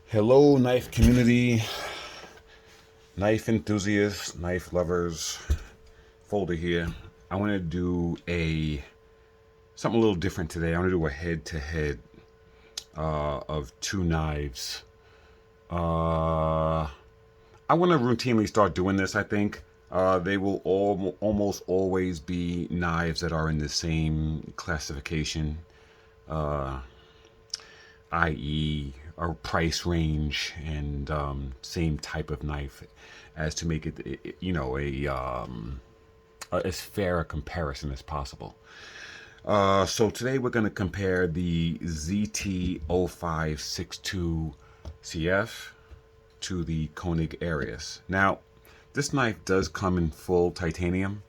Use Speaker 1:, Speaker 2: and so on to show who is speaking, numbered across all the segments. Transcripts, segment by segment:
Speaker 1: Hello, knife community, knife enthusiasts, knife lovers. Folder here. I want to do something a little different today. I want to do a head-to-head of two knives. I want to routinely start doing this. I think they will almost always be knives that are in the same classification, i.e., a price range and same type of knife, as to make it, as fair a comparison as possible. So today we're going to compare the ZT 0562 CF to the Koenig Arius. Now, this knife does come in full titanium.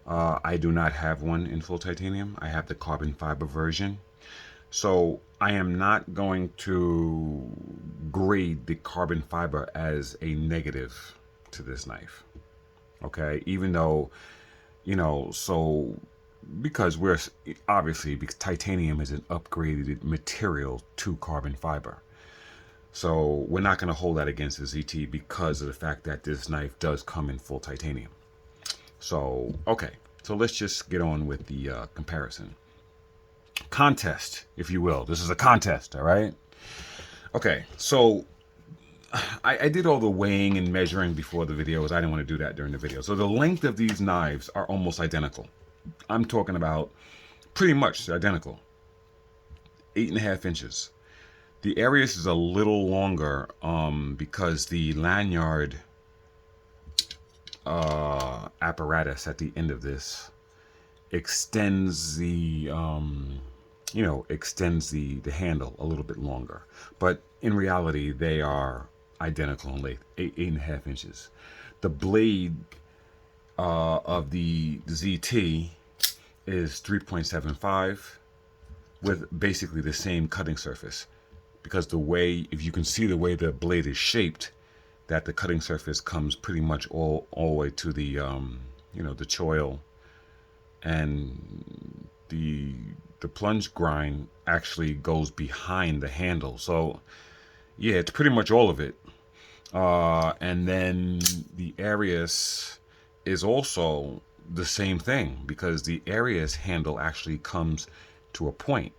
Speaker 1: I do not have one in full titanium. I have the carbon fiber version. So I am not going to grade the carbon fiber as a negative to this knife. Okay, even though, because we're obviously, because titanium is an upgraded material to carbon fiber. So we're not going to hold that against the ZT because of the fact that this knife does come in full titanium. So, okay, so let's just get on with the comparison. Contest, if you will. This is a contest, all right? Okay, so I did all the weighing and measuring before the videos. I didn't want to do that during the video. So the length of these knives are almost identical. I'm talking about pretty much identical. 8.5 inches. The Arius is a little longer because the lanyard apparatus at the end of this extends the the handle a little bit longer, but in reality they are identical in length, 8.5 inches. The blade of the ZT is 3.75 with basically the same cutting surface, because the way, if you can see the way the blade is shaped, that the cutting surface comes pretty much all the way to the the choil, and the plunge grind actually goes behind the handle. So yeah, it's pretty much all of it. And then the Arius is also the same thing, because the Arius handle actually comes to a point.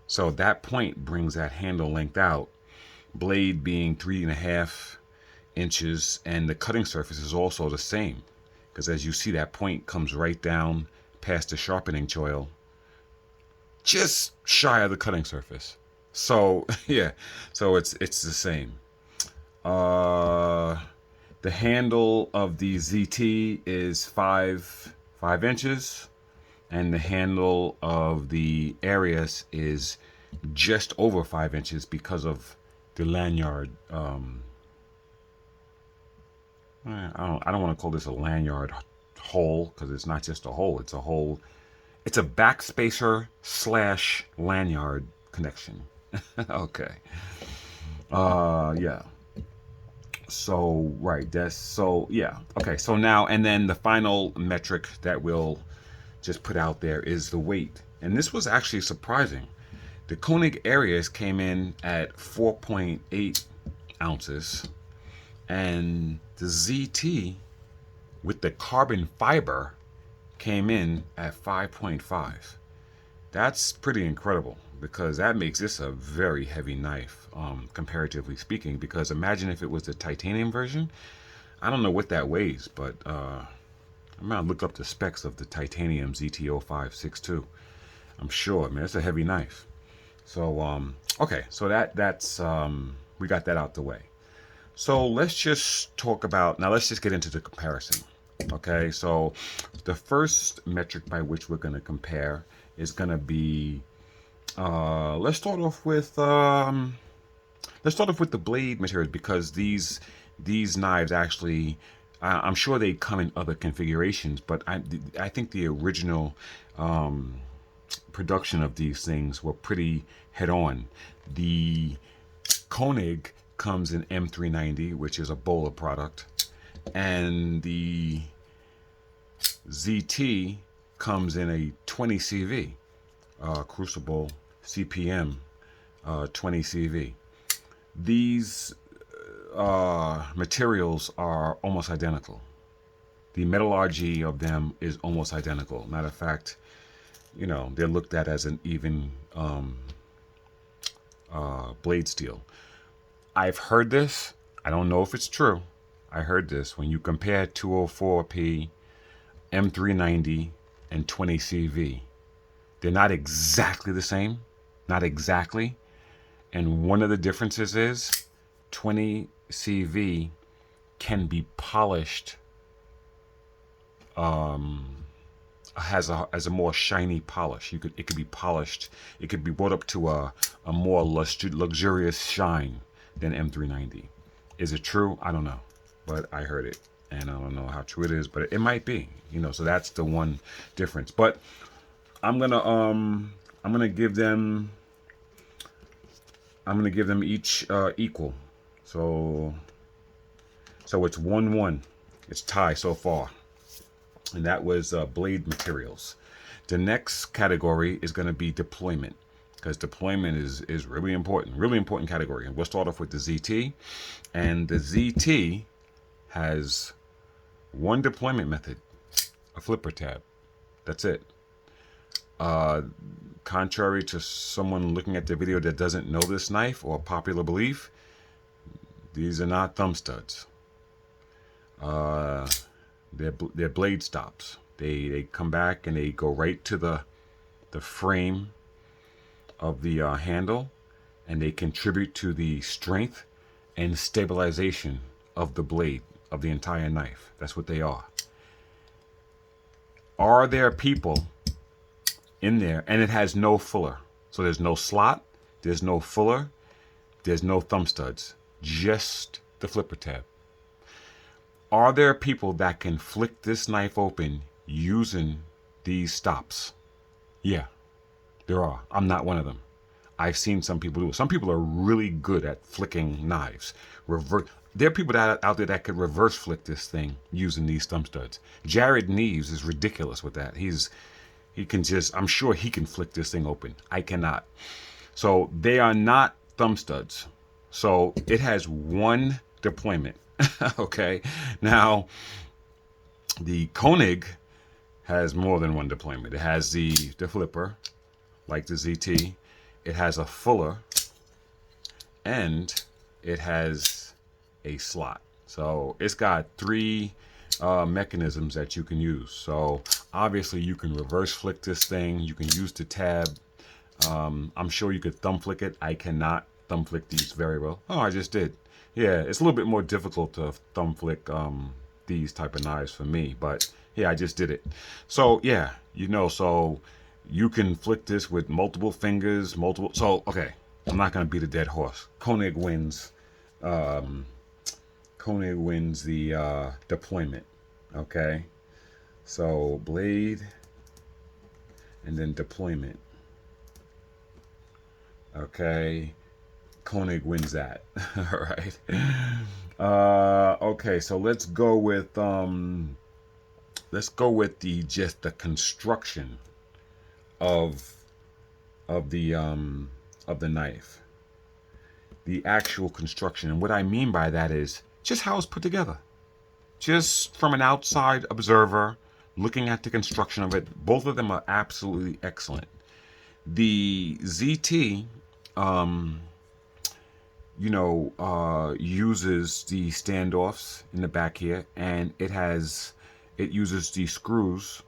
Speaker 1: So that point brings that handle length out, blade being 3.5 inches, and the cutting surface is also the same, because as you see, that point comes right down past the sharpening choil, just shy of the cutting surface. So yeah, so it's the same. The handle of the ZT is 5 inches, and the handle of the Arius is just over 5 inches because of the lanyard. I don't want to call this a lanyard hole, because it's not just a hole. It's a hole. It's a backspacer / lanyard connection. Okay. Yeah. So, right. Yeah. Okay. So now, and then the final metric that we'll just put out there is the weight. And this was actually surprising. The Koenig Arius came in at 4.8 ounces, and the ZT with the carbon fiber came in at 5.5. That's pretty incredible, because that makes this a very heavy knife, comparatively speaking. Because imagine if it was the titanium version. I don't know what that weighs, but I'm gonna look up the specs of the titanium ZT 0562. I'm sure, man, it's a heavy knife. So okay, so that's we got that out the way. So let's just let's just get into the comparison. Okay, so the first metric by which we're going to compare is going to be, let's start off with the blade materials, because these knives actually, I'm sure they come in other configurations, but I think the original production of these things were pretty head on. The Koenig comes in M390, which is a Bowler product, and the ZT comes in a 20 CV Crucible CPM 20 CV. These materials are almost identical. The metallurgy of them is almost identical. Matter of fact, they're looked at as an even blade steel. I've heard this. I don't know if it's true. I heard this. When you compare 204P, M390, and 20CV, they're not exactly the same. Not exactly. And one of the differences is 20CV can be polished, has a more shiny polish. It could be polished. It could be brought up to a more luxurious shine than M390. Is it true? I don't know, but I heard it, and I don't know how true it is, but it might be. So that's the one difference. But I'm gonna give them each equal. So it's 1-1. It's tie so far, and that was blade materials. The next category is going to be deployment, because deployment is really important category. And we'll start off with the ZT, and the ZT has one deployment method, a flipper tab. That's it. Contrary to someone looking at the video that doesn't know this knife or popular belief, these are not thumb studs. They're blade stops. They come back and they go right to the frame of the handle, and they contribute to the strength and stabilization of the blade of the entire knife. That's what they are. Are there people in there, and it has no fuller, so there's no slot, there's no fuller, there's no thumb studs, just the flipper tab. Are there people that can flick this knife open using these stops? Yeah, there are. I'm not one of them. I've seen some people do it. Some people are really good at flicking knives. There are people out there that could reverse flick this thing using these thumb studs. Jared Neves is ridiculous with that. I'm sure he can flick this thing open. I cannot. So they are not thumb studs. So it has one deployment. Okay. Now, the Koenig has more than one deployment. It has the flipper, like the ZT. It has a fuller, and it has a slot. So it's got three mechanisms that you can use. So obviously you can reverse flick this thing. You can use the tab. I'm sure you could thumb flick it. I cannot thumb flick these very well. Oh, I just did. Yeah, it's a little bit more difficult to thumb flick these type of knives for me, but yeah, I just did it. So yeah, so you can flick this with multiple fingers, so okay, I'm not gonna beat a dead horse. Koenig wins. Koenig wins the deployment. Okay, so blade and then deployment. Okay, Koenig wins that. All right. Okay, so let's go with the construction of the knife. The actual construction, and what I mean by that is just how it's put together. Just from an outside observer looking at the construction of it, both of them are absolutely excellent. The ZT uses the standoffs in the back here, and it uses the screws.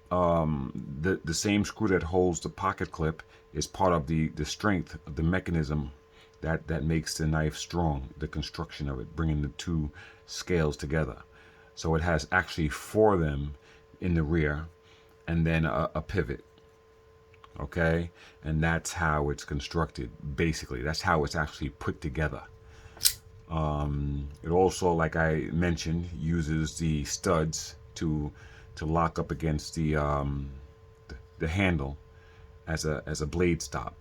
Speaker 1: The same screw that holds the pocket clip is part of the strength of the mechanism that makes the knife strong, the construction of it, bringing the two scales together. So it has actually 4 of them in the rear, and then a pivot. Okay, and that's how it's constructed. Basically, that's how it's actually put together. It also, like I mentioned, uses the studs to lock up against the handle as a blade stop.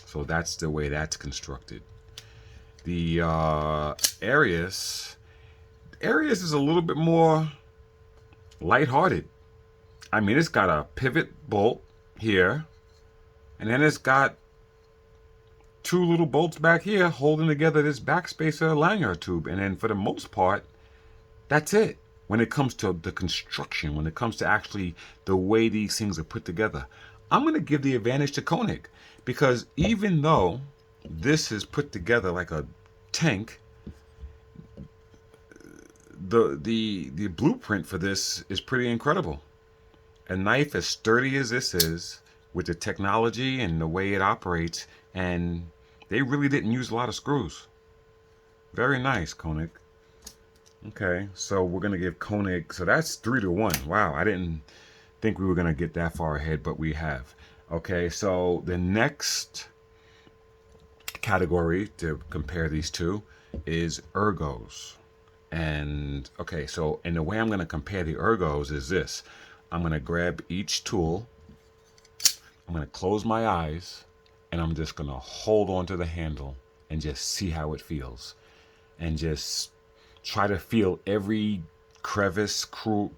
Speaker 1: So that's the way that's constructed. The Arius is a little bit more lighthearted. I mean, it's got a pivot bolt here, and then it's got two little bolts back here holding together this backspacer lanyard tube. And then for the most part, that's it. When it comes to the construction, when it comes to actually the way these things are put together, I'm going to give the advantage to Koenig, because even though this is put together like a tank, the blueprint for this is pretty incredible. A knife as sturdy as this is, with the technology and the way it operates, and they really didn't use a lot of screws. Very nice, Koenig. Okay, so we're gonna give Koenig, so that's 3-1. Wow, I didn't think we were gonna get that far ahead, but we have. Okay, so the next category to compare these two is ergos. And okay, so and the way I'm going to compare the ergos is this. I'm going to grab each tool, I'm going to close my eyes, and I'm just going to hold on to the handle and just see how it feels, and just try to feel every crevice, groove,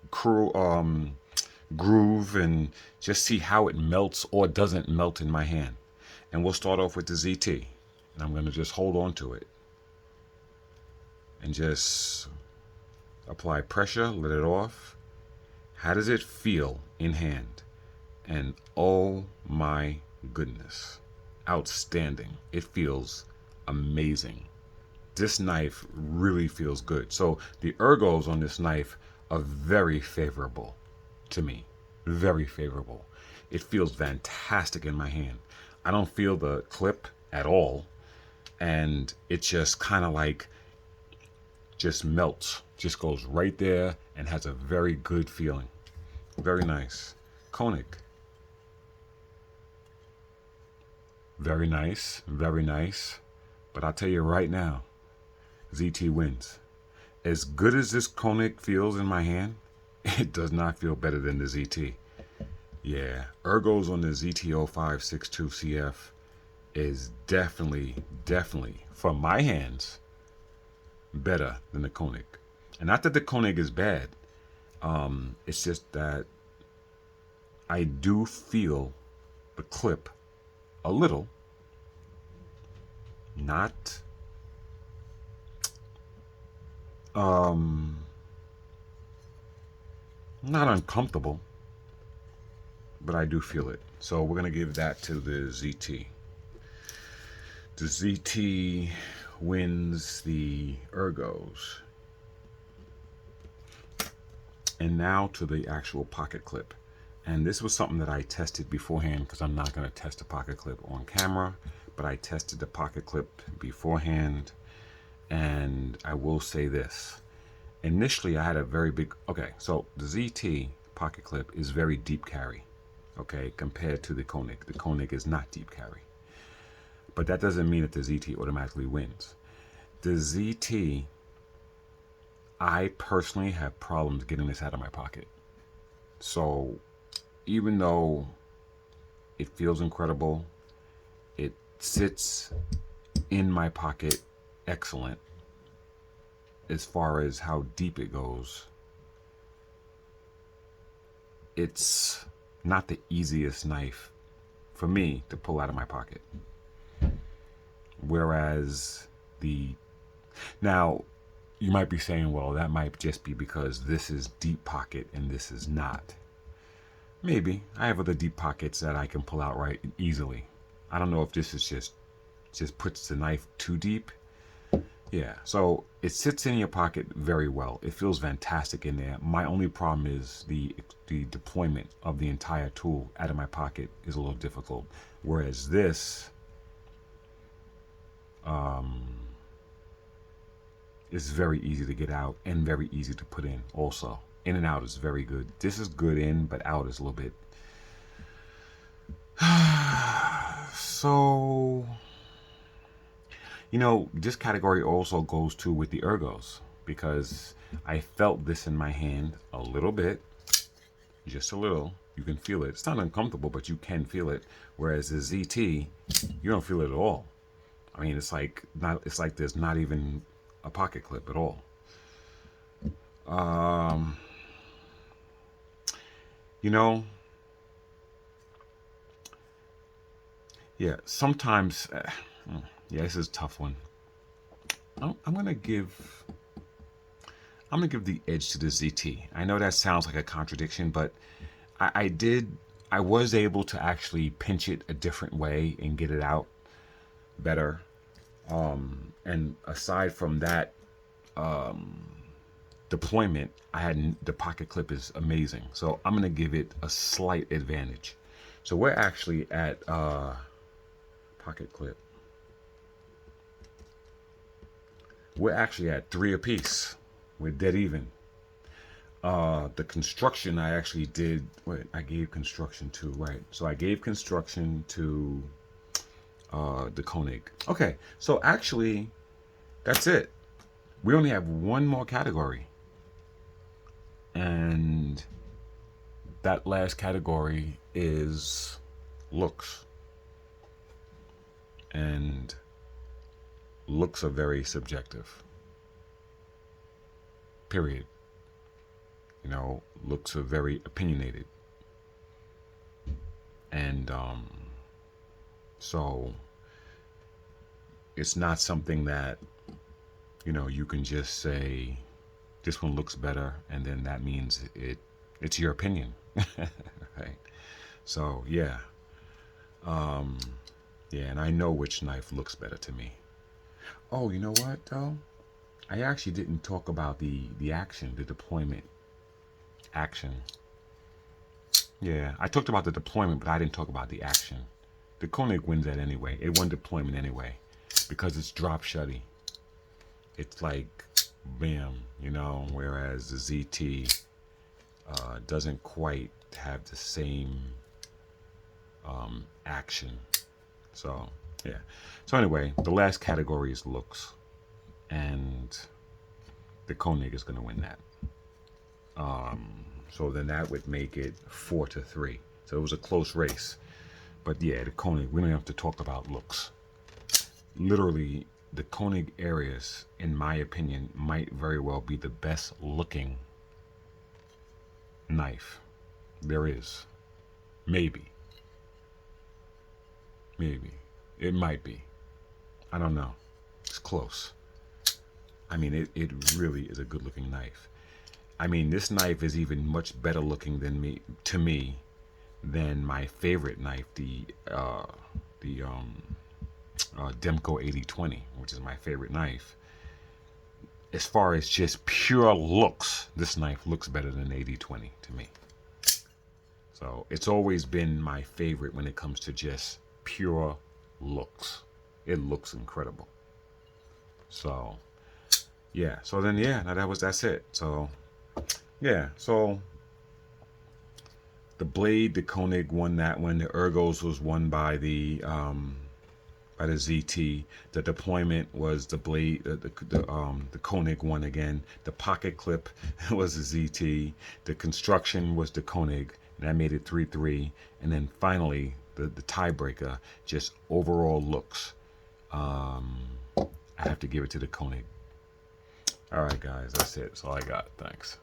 Speaker 1: and just see how it melts or doesn't melt in my hand. And we'll start off with the ZT, and I'm going to just hold on to it and just apply pressure, let it off. How does it feel in hand? And oh my goodness, outstanding. It feels amazing. This knife really feels good. So the ergos on this knife are very favorable to me. Very favorable. It feels fantastic in my hand. I don't feel the clip at all. And it just kind of like just melts, just goes right there and has a very good feeling. Very nice. Koenig. Very nice, very nice. But I'll tell you right now, ZT wins. As good as this Koenig feels in my hand, it does not feel better than the ZT. Yeah, ergos on the ZT0562CF is definitely, from my hands, better than the Koenig. And not that the Koenig is bad. It's just that I do feel the clip a little, not uncomfortable, but I do feel it. So we're gonna give that to the ZT. The ZT wins the ergos. And now to the actual pocket clip. And this was something that I tested beforehand, because I'm not going to test the pocket clip on camera, but I tested the pocket clip beforehand. And I will say this. Initially, I had a very big, okay, so the ZT pocket clip is very deep carry, okay, compared to the Koenig. The Koenig is not deep carry. But that doesn't mean that the ZT automatically wins. The ZT, I personally have problems getting this out of my pocket. So even though it feels incredible, it sits in my pocket excellent as far as how deep it goes. It's not the easiest knife for me to pull out of my pocket. Whereas now you might be saying, well, that might just be because this is deep pocket and this is not. Maybe. I have other deep pockets that I can pull out right easily. I don't know if this is just puts the knife too deep. Yeah, so it sits in your pocket very well. It feels fantastic in there. My only problem is the deployment of the entire tool out of my pocket is a little difficult. Whereas this is very easy to get out and very easy to put in also. In and out is very good. This is good in, but out is a little bit. So, you know, this category also goes to with the ergos, because I felt this in my hand a little bit, just a little. You can feel it. It's not uncomfortable, but you can feel it. Whereas the ZT, you don't feel it at all. I mean, it's like there's not even a pocket clip at all. You know, yeah, sometimes Yeah, this is a tough one. I'm gonna give the edge to the ZT. I know that sounds like a contradiction, but I was able to actually pinch it a different way and get it out better. And aside from that deployment, I had the pocket clip is amazing. So I'm gonna give it a slight advantage. So we're actually at pocket clip. We're actually at 3 apiece. We're dead even. The construction I actually did. Wait, I gave construction to, right? So I gave construction to the Koenig. Okay, so actually, that's it. We only have one more category, and that last category is looks. And looks are very subjective. Period. You know, looks are very opinionated. And so it's not something that, you know, you can just say this one looks better and then that means it's your opinion. Right? So yeah. Yeah, and I know which knife looks better to me. Oh, you know what though? I actually didn't talk about the action, the deployment action. Yeah, I talked about the deployment, but I didn't talk about the action. The Koenig wins that anyway. It won deployment anyway because it's drop shutty. It's like bam, you know, whereas the ZT doesn't quite have the same action. So yeah. So anyway, the last category is looks, and the Koenig is going to win that. So then that would make it 4-3. So it was a close race. But yeah, the Koenig, we don't have to talk about looks. Literally, the Koenig Arius, in my opinion, might very well be the best looking knife there is. Maybe. Maybe. It might be. I don't know. It's close. I mean, it really is a good looking knife. I mean, this knife is even much better looking to me than my favorite knife, the Demko 8020, which is my favorite knife. As far as just pure looks, this knife looks better than 8020 to me. So it's always been my favorite when it comes to just pure looks. It looks incredible. So yeah, so then yeah, now that's it. So yeah, so the blade, the Koenig won that one. The Ergos was won by the ZT. The deployment was the blade. The Koenig won again. The pocket clip was the ZT. The construction was the Koenig, and that made it 3-3. And then finally, the tiebreaker, just overall looks. I have to give it to the Koenig. All right, guys, that's it. That's all I got. Thanks.